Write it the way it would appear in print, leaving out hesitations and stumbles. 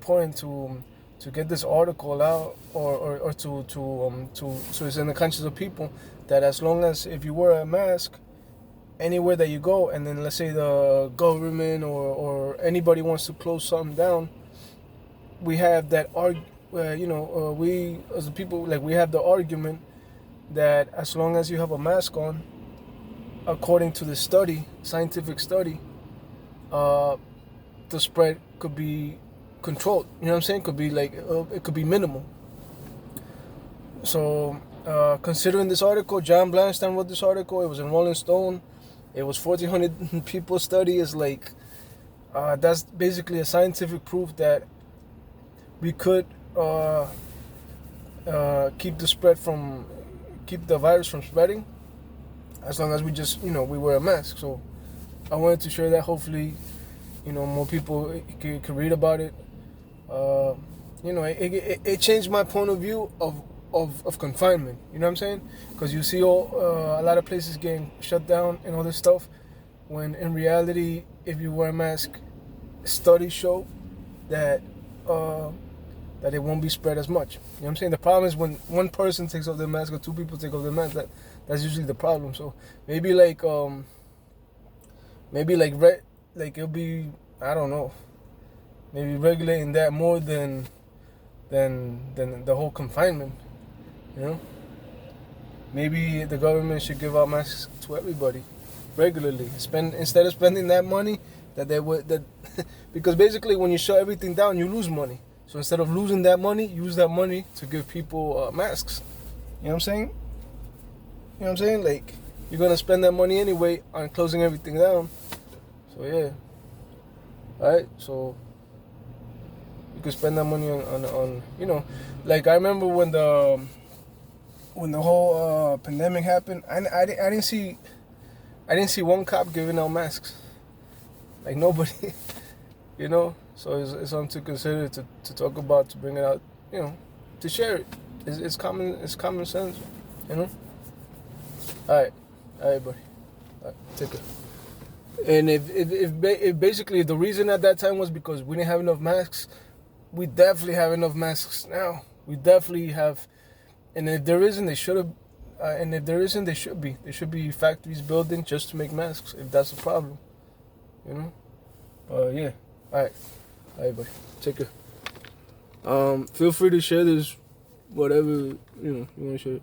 important to get this article out, or so it's in the conscience of people that as long as if you wear a mask anywhere that you go, and then let's say the government or anybody wants to close something down, we have that we as a people, like, we have the argument that as long as you have a mask on, according to the scientific study, the spread could be controlled. You know what I'm saying? Could be like it could be minimal. So considering this article, John Blanstein wrote this article. It was in Rolling Stone. It was 1,400 people study. It's like that's basically a scientific proof that we could keep the virus from spreading, as long as we just we wear a mask. So I wanted to share that. Hopefully, more people can read about it. It changed my point of view of confinement. You know what I'm saying? Because you see a lot of places getting shut down and all this stuff, when in reality, if you wear a mask, studies show that it won't be spread as much. You know what I'm saying? The problem is when one person takes off their mask or two people take off their mask. That's usually the problem. So maybe it'll be, I don't know, maybe regulating that more than the whole confinement. Maybe the government should give out masks to everybody regularly. Instead of spending that money because basically when you shut everything down, you lose money. So instead of losing that money, use that money to give people masks. You know what I'm saying? You know what I'm saying? Like, you're gonna spend that money anyway on closing everything down. So yeah. Alright, so you could spend that money on like, I remember when the whole pandemic happened, I didn't see one cop giving out masks. Like, nobody. So it's something to consider, to talk about, to bring it out, to share it. It's common sense, Alright, buddy. Alright, take care. And if basically the reason at that time was because we didn't have enough masks, we definitely have enough masks now. We definitely have. And if there isn't, they should have. And if there isn't, they should be. There should be factories building just to make masks, if that's the problem. Yeah. Alright, buddy. Take care. Feel free to share this, whatever you want to share.